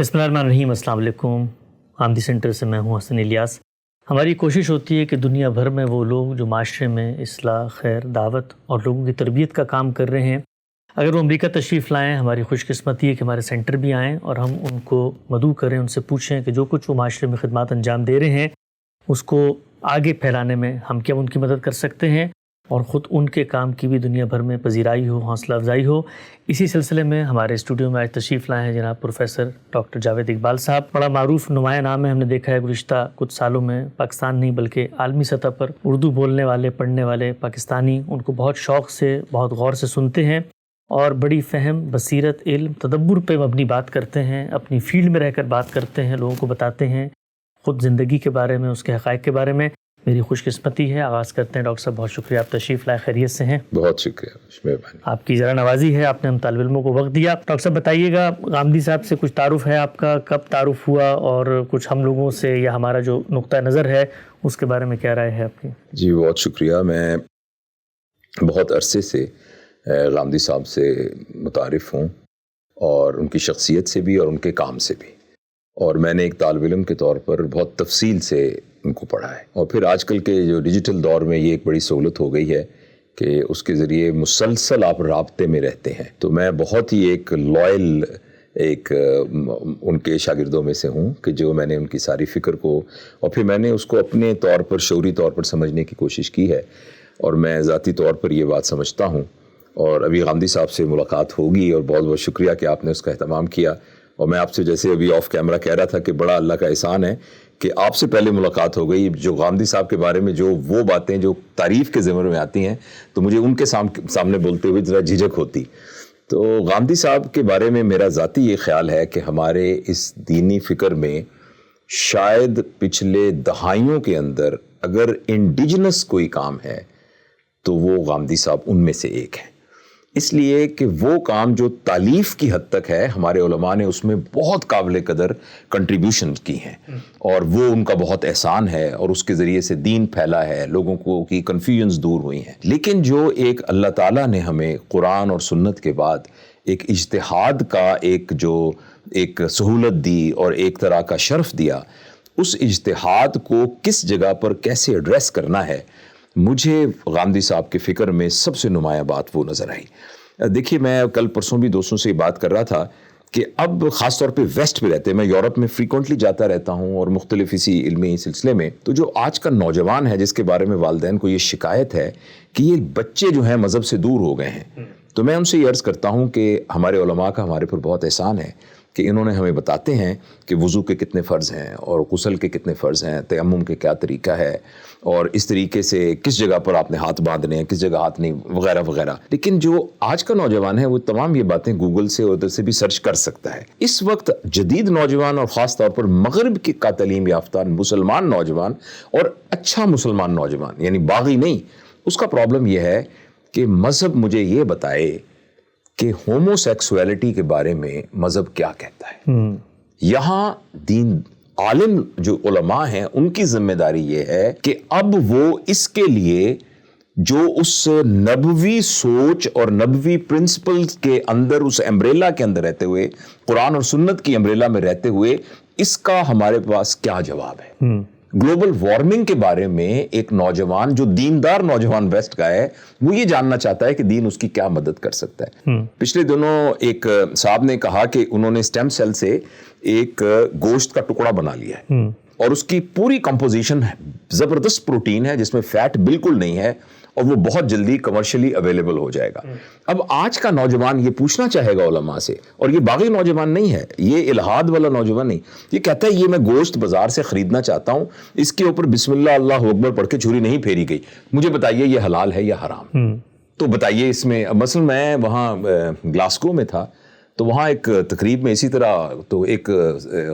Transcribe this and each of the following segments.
بسم اللہ الرحمن الرحیم۔ السلام علیکم۔ غامدی سینٹر سے میں ہوں حسن الیاس۔ ہماری کوشش ہوتی ہے کہ دنیا بھر میں وہ لوگ جو معاشرے میں اصلاح، خیر، دعوت اور لوگوں کی تربیت کا کام کر رہے ہیں، اگر وہ امریکہ تشریف لائیں، ہماری خوش قسمتی ہے کہ ہمارے سینٹر بھی آئیں اور ہم ان کو مدعو کریں، ان سے پوچھیں کہ جو کچھ وہ معاشرے میں خدمات انجام دے رہے ہیں اس کو آگے پھیلانے میں ہم کیا ان کی مدد کر سکتے ہیں اور خود ان کے کام کی بھی دنیا بھر میں پذیرائی ہو، حوصلہ افزائی ہو۔ اسی سلسلے میں ہمارے اسٹوڈیو میں آج تشریف لائے ہیں جناب پروفیسر ڈاکٹر جاوید اقبال صاحب۔ بڑا معروف نمایاں نام ہے، ہم نے دیکھا ہے گزشتہ کچھ سالوں میں پاکستان نہیں بلکہ عالمی سطح پر اردو بولنے والے، پڑھنے والے پاکستانی ان کو بہت شوق سے، بہت غور سے سنتے ہیں اور بڑی فہم، بصیرت، علم، تدبر پہ مبنی بات کرتے ہیں، اپنی فیلڈ میں رہ کر بات کرتے ہیں، لوگوں کو بتاتے ہیں خود زندگی کے بارے میں، اس کے حقائق کے بارے میں۔ میری خوش قسمتی ہے۔ آغاز کرتے ہیں ڈاکٹر صاحب، بہت شکریہ آپ تشریف لائے، خیریت سے ہیں؟ بہت شکریہ، مہربانی۔ آپ کی ذرا نوازی ہے، آپ نے ہم طالب علموں کو وقت دیا۔ ڈاکٹر صاحب بتائیے گا، غامدی صاحب سے کچھ تعارف ہے آپ کا؟ کب تعارف ہوا اور کچھ ہم لوگوں سے یا ہمارا جو نقطہ نظر ہے اس کے بارے میں کیا رائے ہے آپ کی؟ جی بہت شکریہ۔ میں بہت عرصے سے غامدی صاحب سے متعارف ہوں، اور ان کی شخصیت سے بھی اور ان کے کام سے بھی، اور میں نے ایک طالب علم کے طور پر بہت تفصیل سے ان کو پڑھا ہے۔ اور پھر آج کل کے جو ڈیجیٹل دور میں یہ ایک بڑی سہولت ہو گئی ہے کہ اس کے ذریعے مسلسل آپ رابطے میں رہتے ہیں، تو میں بہت ہی ایک لائل ان کے شاگردوں میں سے ہوں کہ جو میں نے ان کی ساری فکر کو اور پھر میں نے اس کو اپنے طور پر شعوری طور پر سمجھنے کی کوشش کی ہے، اور میں ذاتی طور پر یہ بات سمجھتا ہوں۔ اور ابھی غامدی صاحب سے ملاقات ہوگی، اور بہت بہت شکریہ کہ آپ نے اس کا اہتمام کیا۔ اور میں آپ سے جیسے ابھی آف کیمرہ کہہ رہا تھا کہ بڑا اللہ کا احسان ہے کہ آپ سے پہلے ملاقات ہو گئی۔ جو غامدی صاحب کے بارے میں جو وہ باتیں جو تعریف کے ضمن میں آتی ہیں تو مجھے ان کے سامنے بولتے ہوئے ذرا جھجک ہوتی۔ تو غامدی صاحب کے بارے میں میرا ذاتی یہ خیال ہے کہ ہمارے اس دینی فکر میں شاید پچھلے دہائیوں کے اندر اگر انڈیجنس کوئی کام ہے تو وہ غامدی صاحب ان میں سے ایک ہیں، اس لیے کہ وہ کام جو تالیف کی حد تک ہے ہمارے علماء نے اس میں بہت قابل قدر کنٹریبیوشن کی ہیں، اور وہ ان کا بہت احسان ہے، اور اس کے ذریعے سے دین پھیلا ہے، لوگوں کو کی کنفیوژنز دور ہوئی ہیں۔ لیکن جو ایک اللہ تعالیٰ نے ہمیں قرآن اور سنت کے بعد ایک اجتہاد کا ایک سہولت دی اور ایک طرح کا شرف دیا، اس اجتہاد کو کس جگہ پر کیسے ایڈریس کرنا ہے، مجھے غامدی صاحب کے فکر میں سب سے نمایاں بات وہ نظر آئی۔ دیکھیے، میں کل پرسوں بھی دوستوں سے یہ بات کر رہا تھا کہ اب خاص طور پہ ویسٹ میں رہتے ہیں، میں یورپ میں فریکوینٹلی جاتا رہتا ہوں اور مختلف اسی علمی سلسلے میں، تو جو آج کا نوجوان ہے جس کے بارے میں والدین کو یہ شکایت ہے کہ یہ بچے جو ہیں مذہب سے دور ہو گئے ہیں، تو میں ان سے یہ عرض کرتا ہوں کہ ہمارے علماء کا ہمارے پر بہت احسان ہے کہ انہوں نے ہمیں بتاتے ہیں کہ وضو کے کتنے فرض ہیں اور غسل کے کتنے فرض ہیں، تیمم کے کیا طریقہ ہے، اور اس طریقے سے کس جگہ پر آپ نے ہاتھ باندھنے ہیں، کس جگہ ہاتھ نہیں، وغیرہ وغیرہ۔ لیکن جو آج کا نوجوان ہے وہ تمام یہ باتیں گوگل سے اور ادھر سے بھی سرچ کر سکتا ہے۔ اس وقت جدید نوجوان اور خاص طور پر مغرب کا تعلیم یافتہ مسلمان نوجوان اور اچھا مسلمان نوجوان، یعنی باغی نہیں، اس کا پرابلم یہ ہے کہ مذہب مجھے یہ بتائے کہ ہومو سیکسویلٹی کے بارے میں مذہب کیا کہتا ہے۔ یہاں دین عالم جو علماء ہیں ان کی ذمہ داری یہ ہے کہ اب وہ اس کے لیے جو اس نبوی سوچ اور نبوی پرنسپلز کے اندر، اس امبریلا کے اندر رہتے ہوئے، قرآن اور سنت کی امبریلا میں رہتے ہوئے، اس کا ہمارے پاس کیا جواب ہے۔ گلوبل وارمنگ کے بارے میں ایک نوجوان جو دیندار نوجوان ویسٹ کا ہے، وہ یہ جاننا چاہتا ہے کہ دین اس کی کیا مدد کر سکتا ہے۔ پچھلے دنوں ایک صاحب نے کہا کہ انہوں نے اسٹیم سیل سے ایک گوشت کا ٹکڑا بنا لیا ہے، اور اس کی پوری کمپوزیشن زبردست پروٹین ہے جس میں فیٹ بالکل نہیں ہے، اور وہ بہت جلدی کمرشلی اویلیبل ہو جائے گا۔ اب آج کا نوجوان یہ پوچھنا چاہے گا علماء سے، اور یہ باغی نوجوان نہیں ہے، یہ الہاد والا نوجوان نہیں، یہ کہتا ہے یہ میں گوشت بازار سے خریدنا چاہتا ہوں، اس کے اوپر بسم اللہ اللہ اکبر پڑھ کے چھری نہیں پھیری گئی، مجھے بتائیے یہ حلال ہے یا حرام؟ تو بتائیے اس میں، مثلا میں وہاں گلاسکو میں تھا، تو وہاں ایک تقریب میں اسی طرح تو ایک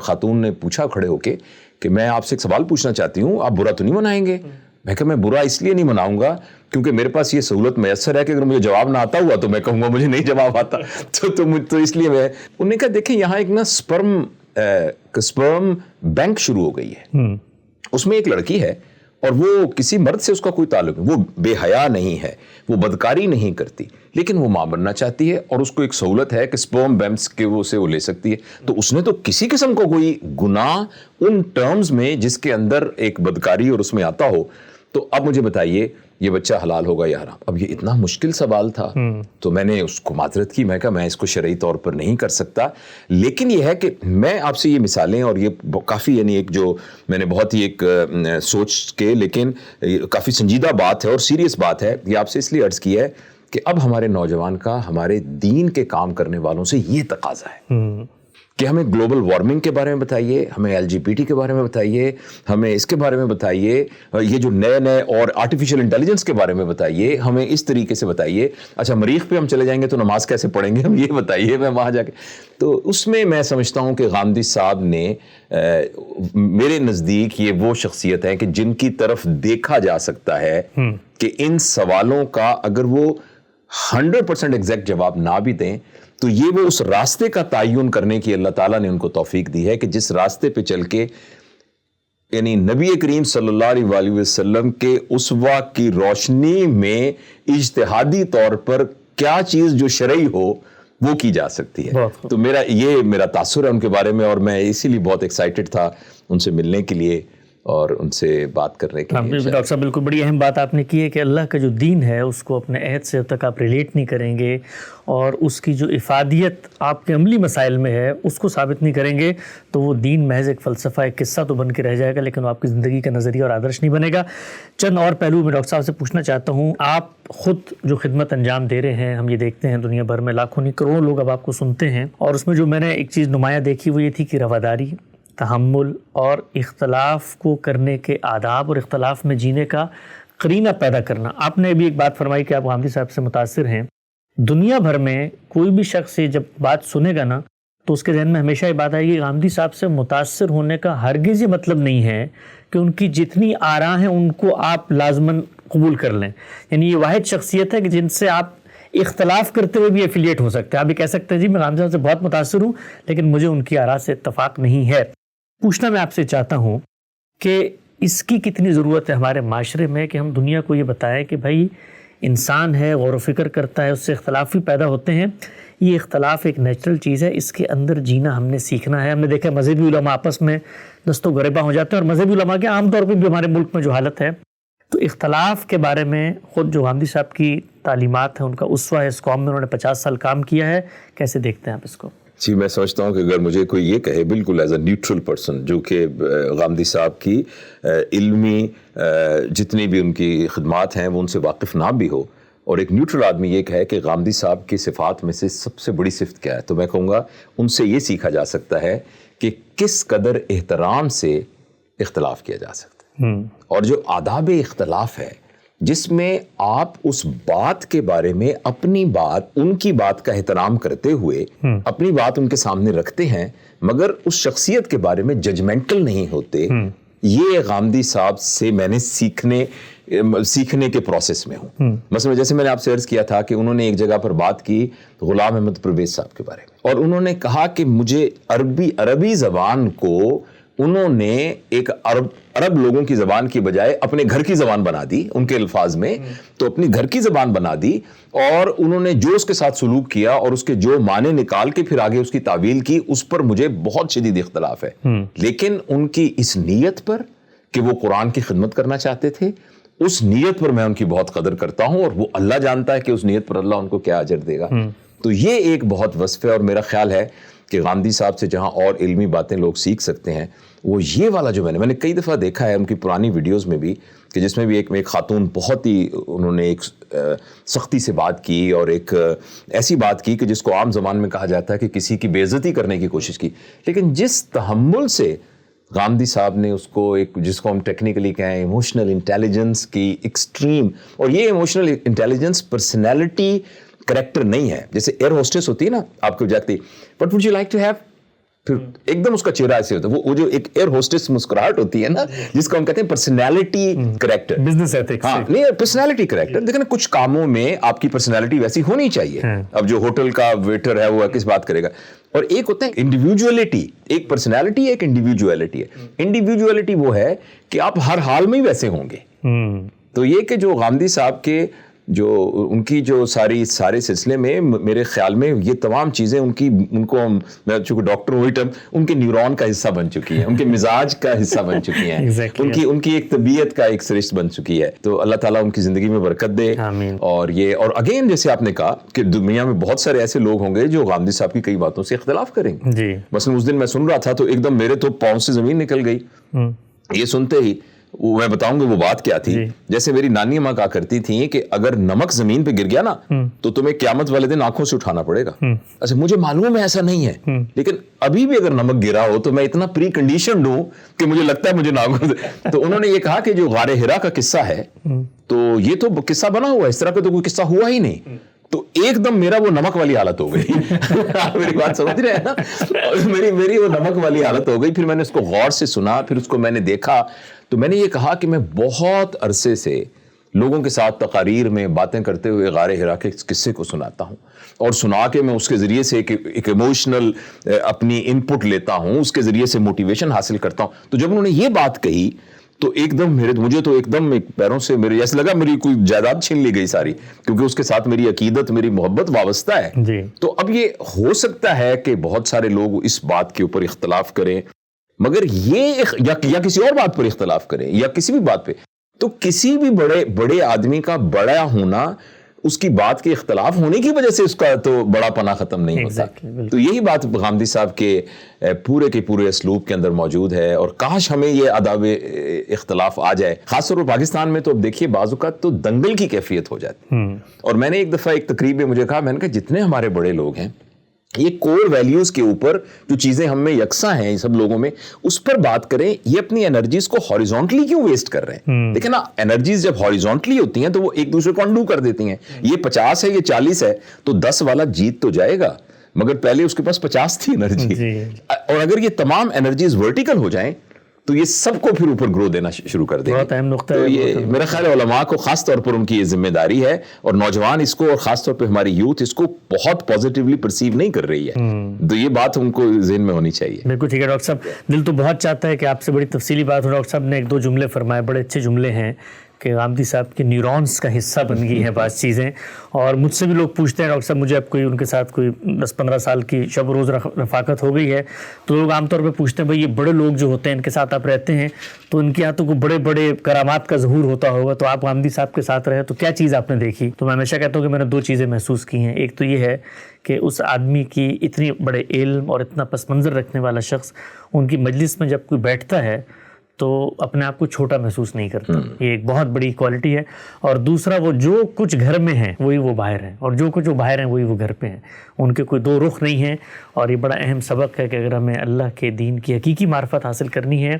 خاتون نے پوچھا کھڑے ہو کے کہ میں آپ سے ایک سوال پوچھنا چاہتی ہوں، آپ برا تو نہیں منائیں گے؟ میں کہا میں برا اس لیے نہیں مناؤں گا کیونکہ میرے پاس یہ سہولت میسر ہے کہ اگر مجھے جواب نہ آتا ہوا تو میں کہوں گا مجھے نہیں جواب آتا، تو اس لیے میں، انہوں نے کہا دیکھیں یہاں ایک نا سپرم بینک شروع ہو گئی ہے، اس میں ایک لڑکی ہے، اور وہ کسی مرد سے اس کا کوئی تعلق نہیں, وہ بے حیا نہیں ہے, وہ بدکاری نہیں کرتی, لیکن وہ ماں بننا چاہتی ہے اور اس کو ایک سہولت ہے کہ سپرم بیمس کے وہ سے وہ لے سکتی ہے. تو اس نے تو کسی قسم کو کوئی گناہ ان ٹرمز میں جس کے اندر ایک بدکاری اور اس میں آتا ہو. تو اب مجھے بتائیے یہ بچہ حلال ہوگا یا حرام؟ اب یہ اتنا مشکل سوال تھا تو میں نے اس کو معذرت کی, میں کہا میں اس کو شرعی طور پر نہیں کر سکتا. لیکن یہ ہے کہ میں آپ سے یہ مثالیں, اور یہ کافی یعنی ایک جو میں نے بہت ہی ایک سوچ کے, لیکن کافی سنجیدہ بات ہے اور سیریس بات ہے, یہ آپ سے اس لیے عرض کیا ہے کہ اب ہمارے نوجوان کا ہمارے دین کے کام کرنے والوں سے یہ تقاضا ہے کہ ہمیں گلوبل وارمنگ کے بارے میں بتائیے, ہمیں LGBT کے بارے میں بتائیے, ہمیں اس کے بارے میں بتائیے, یہ جو نئے نئے اور آرٹیفیشل انٹیلیجنس کے بارے میں بتائیے, ہمیں اس طریقے سے بتائیے. اچھا مریخ پہ ہم چلے جائیں گے تو نماز کیسے پڑھیں گے, ہم یہ بتائیے. میں وہاں جا کے تو اس میں سمجھتا ہوں کہ غامدی صاحب نے میرے نزدیک یہ وہ شخصیت ہے کہ جن کی طرف دیکھا جا سکتا ہے کہ ان سوالوں کا اگر وہ 100% ایگزیکٹ جواب نہ بھی دیں تو یہ وہ اس راستے کا تعین کرنے کی اللہ تعالیٰ نے ان کو توفیق دی ہے کہ جس راستے پہ چل کے یعنی نبی کریم صلی اللہ علیہ وسلم کے اسوہ کی روشنی میں اجتہادی طور پر کیا چیز جو شرعی ہو وہ کی جا سکتی ہے. تو میرا تاثر ہے ان کے بارے میں, اور میں اسی لیے بہت ایکسائٹڈ تھا ان سے ملنے کے لیے اور ان سے بات کرنے کے لیے. ڈاکٹر صاحب بالکل بڑی اہم بات آپ نے کی ہے کہ اللہ کا جو دین ہے اس کو اپنے عہد سے جب تک آپ ریلیٹ نہیں کریں گے اور اس کی جو افادیت آپ کے عملی مسائل میں ہے اس کو ثابت نہیں کریں گے تو وہ دین محض ایک فلسفہ, ایک قصہ تو بن کے رہ جائے گا, لیکن وہ آپ کی زندگی کا نظریہ اور آدرش نہیں بنے گا. چند اور پہلو میں ڈاکٹر صاحب سے پوچھنا چاہتا ہوں. آپ خود جو خدمت انجام دے رہے ہیں, ہم یہ دیکھتے ہیں دنیا بھر میں لاکھوں نہیں کروڑوں لوگ اب آپ کو سنتے ہیں, اور اس میں جو میں نے ایک چیز نمایاں دیکھی وہ یہ تھی کہ رواداری, تحمل اور اختلاف کو کرنے کے آداب اور اختلاف میں جینے کا قرینہ پیدا کرنا. آپ نے بھی ایک بات فرمائی کہ آپ غامدی صاحب سے متاثر ہیں. دنیا بھر میں کوئی بھی شخص یہ جب بات سنے گا نا تو اس کے ذہن میں ہمیشہ یہ بات آئے گی غامدی صاحب سے متاثر ہونے کا ہرگز یہ مطلب نہیں ہے کہ ان کی جتنی آراء ہیں ان کو آپ لازماً قبول کر لیں. یعنی یہ واحد شخصیت ہے کہ جن سے آپ اختلاف کرتے ہوئے بھی ایفیلیٹ ہو سکتے ہیں. آپ بھی کہہ سکتے ہیں جی میں غامدی صاحب سے بہت متاثر ہوں لیکن مجھے ان کی آراء سے اتفاق نہیں ہے. پوچھنا میں آپ سے چاہتا ہوں کہ اس کی کتنی ضرورت ہے ہمارے معاشرے میں کہ ہم دنیا کو یہ بتائیں کہ بھائی انسان ہے, غور و فکر کرتا ہے, اس سے اختلاف بھی پیدا ہوتے ہیں, یہ اختلاف ایک نیچرل چیز ہے, اس کے اندر جینا ہم نے سیکھنا ہے. ہم نے دیکھا مذہبی علماء آپس میں دست و گریباں ہو جاتے ہیں, اور مذہبی علماء کے عام طور پہ بھی ہمارے ملک میں جو حالت ہے. تو اختلاف کے بارے میں خود جو غامدی صاحب کی تعلیمات ہیں, ان کا اسوہ ہے, اس قوم میں انہوں نے 50 سال کام کیا ہے, کیسے دیکھتے ہیں آپ اس کو؟ جی میں سمجھتا ہوں کہ اگر مجھے کوئی یہ کہے بالکل ایز اے نیوٹرل پرسن جو کہ غامدی صاحب کی علمی جتنی بھی ان کی خدمات ہیں وہ ان سے واقف نہ بھی ہو, اور ایک نیوٹرل آدمی یہ کہے کہ غامدی صاحب کی صفات میں سے سب سے بڑی صفت کیا ہے, تو میں کہوں گا ان سے یہ سیکھا جا سکتا ہے کہ کس قدر احترام سے اختلاف کیا جا سکتا ہے, اور جو آداب اختلاف ہے جس میں آپ اس بات کے بارے میں اپنی بات ان کی بات کا احترام کرتے ہوئے اپنی بات ان کے سامنے رکھتے ہیں مگر اس شخصیت کے بارے میں ججمنٹل نہیں ہوتے, یہ غامدی صاحب سے میں نے سیکھنے کے پروسیس میں ہوں. مثلا جیسے میں نے آپ سے عرض کیا تھا کہ انہوں نے ایک جگہ پر بات کی غلام احمد پرویز صاحب کے بارے میں, اور انہوں نے کہا کہ مجھے عربی زبان کو انہوں نے ایک عرب لوگوں کی زبان کی بجائے اپنے گھر کی زبان بنا دی, ان کے الفاظ میں تو اپنی گھر کی زبان بنا دی, اور انہوں نے جو اس کے ساتھ سلوک کیا اور اس کے جو معنی نکال کے پھر آگے اس کی تعویل کی, اس پر مجھے بہت شدید اختلاف ہے. لیکن ان کی اس نیت پر کہ وہ قرآن کی خدمت کرنا چاہتے تھے, اس نیت پر میں ان کی بہت قدر کرتا ہوں, اور وہ اللہ جانتا ہے کہ اس نیت پر اللہ ان کو کیا اجر دے گا. تو یہ ایک بہت وصف ہے, اور میرا خیال ہے کہ غامدی صاحب سے جہاں اور علمی باتیں لوگ سیکھ سکتے ہیں وہ یہ والا جو میں نے کئی دفعہ دیکھا ہے ان کی پرانی ویڈیوز میں بھی, کہ جس میں بھی ایک خاتون بہت ہی انہوں نے ایک سختی سے بات کی اور ایک ایسی بات کی کہ جس کو عام زبان میں کہا جاتا ہے کہ کسی کی بے عزتی کرنے کی کوشش کی, لیکن جس تحمل سے غامدی صاحب نے اس کو ایک جس کو ہم ٹیکنیکلی کہیں ایموشنل انٹیلیجنس کی ایکسٹریم, اور یہ ایموشنل انٹیلیجنس پرسنالٹی کریکٹر نہیں ہے. جیسے ایئر ہوسٹس ہوتی ہے نا, آپ کو جاتی what would you like to have, پھر ایک دم اس کا چہرہ ایسے ہوتا ہے, وہ جو ایک ایئر ہوسٹس مسکراہٹ ہوتی ہے نا, جس کو ہم کہتے ہیں پرسنالٹی کریکٹر, بزنس ایتھکس. ہاں نہیں, پرسنالٹی کریکٹر. دیکھیں نا, کچھ کاموں میں آپ کی پرسنالٹی ویسی ہونی چاہیے. اب جو ہوٹل کا ویٹر ہے وہ کس بات کرے گا. اور ایک ہوتا ہے انڈیویجولیٹی, ایک پرسنالٹی ایک انڈیویجولیٹی ہے. انڈیویجولیٹی وہ ہے کہ آپ ہر حال میں ہی ویسے ہوں گے. تو یہ کہ جو غامدی صاحب کے جو ان کی جو سارے سلسلے میں میرے خیال میں یہ تمام چیزیں ان کو میں چونکہ ڈاکٹر ہوئی ٹائم ان کے نیورون کا حصہ بن چکی ہیں, ان کے مزاج کا حصہ بن چکی ہیں, ان کی ایک طبیعت کا ایک سرشت بن چکی ہے. تو اللہ تعالیٰ ان کی زندگی میں برکت دے. اور اگین جیسے آپ نے کہا کہ دنیا میں بہت سارے ایسے لوگ ہوں گے جو غامدی صاحب کی کئی باتوں سے اختلاف کریں گے. مثلا اس دن میں سن رہا تھا تو ایک دم میرے تو پاؤں سے زمین نکل گئی یہ سنتے ہی. میں بتاؤں گا وہ بات کیا تھی. جیسے میری نانی ماں کہا کرتی تھی کہ اگر نمک زمین پہ گر گیا نا تو تمہیں قیامت والے دن آنکھوں سے اٹھانا پڑے گا. اچھا مجھے معلوم ہے ایسا نہیں ہے, لیکن ابھی بھی اگر نمک گرا ہو تو میں اتنا پری کنڈیشنڈ ہوں کہ مجھے لگتا ہے مجھے ناگو. تو انہوں نے یہ کہا کہ جو غار حرا کا قصہ ہے تو یہ تو قصہ بنا ہوا ہے, اس طرح کا تو کوئی قصہ ہوا ہی نہیں. تو ایک دم میرا وہ نمک والی حالت ہو گئی. میری بات سمجھ رہے ہیں نا, میری وہ نمک والی حالت ہو گئی. پھر میں نے اس کو غور سے سنا, پھر اس کو میں نے دیکھا, تو میں نے یہ کہا کہ میں بہت عرصے سے لوگوں کے ساتھ تقاریر میں باتیں کرتے ہوئے غار حرا کے قصے کو سناتا ہوں, اور سنا کے میں اس کے ذریعے سے ایک ایموشنل اپنی ان پٹ لیتا ہوں, اس کے ذریعے سے موٹیویشن حاصل کرتا ہوں. تو جب انہوں نے یہ بات کہی تو ایک دم مجھے تو ایک دم پیروں سے میرے ایسا لگا میری کوئی جائیداد چھین لی گئی ساری, کیونکہ اس کے ساتھ میری عقیدت, میری محبت وابستہ ہے. تو اب یہ ہو سکتا ہے کہ بہت سارے لوگ اس بات کے اوپر اختلاف کریں, مگر یہ یا کسی اور بات پر اختلاف کریں یا کسی بھی بات پہ, تو کسی بھی بڑے آدمی کا بڑا ہونا اس کی بات کے اختلاف ہونے کی وجہ سے اس کا تو بڑا پناہ ختم نہیں ہوتا. تو یہی بات غامدی صاحب کے پورے کے پورے اسلوب کے اندر موجود ہے, اور کاش ہمیں یہ آداب اختلاف آ جائے. خاص طور پر پاکستان میں تو اب دیکھیے بعض اوقات تو دنگل کی کیفیت ہو جاتی. اور میں نے ایک دفعہ ایک تقریب میں مجھے کہا, میں نے کہا جتنے ہمارے بڑے لوگ ہیں یہ کور ویلیوز کے اوپر جو چیزیں ہم میں یکساں ہیں سب لوگوں میں, اس پر بات کریں. یہ اپنی انرجیز کو ہاریزونٹلی کیوں ویسٹ کر رہے ہیں؟ دیکھیں نا, انرجیز جب ہاریزونٹلی ہوتی ہیں تو وہ ایک دوسرے کو انڈو کر دیتی ہیں. یہ 50 ہے, یہ 40 ہے, تو 10 والا جیت تو جائے گا, مگر پہلے اس کے پاس 50 تھی انرجی. اور اگر یہ تمام انرجیز ورٹیکل ہو جائیں تو یہ سب کو پھر اوپر گرو دینا شروع کر دیں. بہت اہم نقطہ ہے. یہ میرا خیال ہے علماء کو خاص طور پر ان کی یہ ذمہ داری ہے, اور نوجوان اس کو, اور خاص طور پہ ہماری یوتھ اس کو بہت پازیٹیولی پرسیو نہیں کر رہی ہے. تو یہ بات ان کو ذہن میں ہونی چاہیے. بالکل ٹھیک ہے ڈاکٹر صاحب, دل تو بہت چاہتا ہے کہ آپ سے بڑی تفصیلی بات ہو. ڈاکٹر صاحب نے 1-2 جملے فرمائے, بڑے اچھے جملے ہیں کہ غامدی صاحب کے نیورونز کا حصہ بن گئی ہیں بعض چیزیں. اور مجھ سے بھی لوگ پوچھتے ہیں ڈاکٹر صاحب, مجھے اب کوئی ان کے ساتھ کوئی 10-15 سال کی شب روز رفاقت ہو گئی ہے, تو لوگ عام طور پہ پوچھتے ہیں بھائی یہ بڑے لوگ جو ہوتے ہیں ان کے ساتھ آپ رہتے ہیں تو ان کے یہاں تو کوئی بڑے بڑے کرامات کا ظہور ہوتا ہوگا, تو آپ غامدی صاحب کے ساتھ رہے تو کیا چیز آپ نے دیکھی؟ تو میں ہمیشہ کہتا ہوں کہ میں نے 2 چیزیں محسوس کی ہیں. ایک تو یہ ہے کہ اس آدمی کی اتنی بڑے علم اور اتنا پس منظر رکھنے والا شخص ان کی مجلس میں جب کوئی بیٹھتا ہے تو اپنے آپ کو چھوٹا محسوس نہیں کرتا. یہ ایک بہت بڑی کوالٹی ہے. اور دوسرا, وہ جو کچھ گھر میں ہیں وہی وہ باہر ہیں, اور جو کچھ وہ باہر ہیں وہی وہ گھر پہ ہیں. ان کے کوئی 2 رخ نہیں ہیں. اور یہ بڑا اہم سبق ہے کہ اگر ہمیں اللہ کے دین کی حقیقی معرفت حاصل کرنی ہے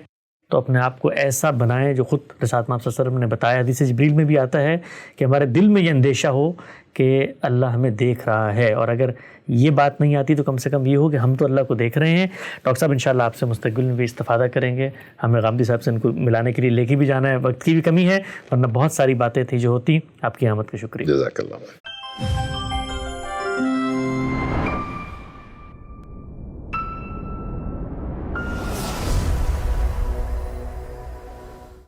تو اپنے آپ کو ایسا بنائیں جو خود رسالت مآب صلی اللہ علیہ وسلم نے بتایا. حدیث جبریل میں بھی آتا ہے کہ ہمارے دل میں یہ اندیشہ ہو کہ اللہ ہمیں دیکھ رہا ہے, اور اگر یہ بات نہیں آتی تو کم سے کم یہ ہو کہ ہم تو اللہ کو دیکھ رہے ہیں. ڈاکٹر صاحب انشاءاللہ آپ سے مستقبل میں بھی استفادہ کریں گے. ہمیں غامدی صاحب سے ان کو ملانے کے لیے لے کے بھی جانا ہے, وقت کی بھی کمی ہے, ورنہ بہت ساری باتیں تھیں جو ہوتی. آپ کی آمد کا شکریہ. جزاک اللہ.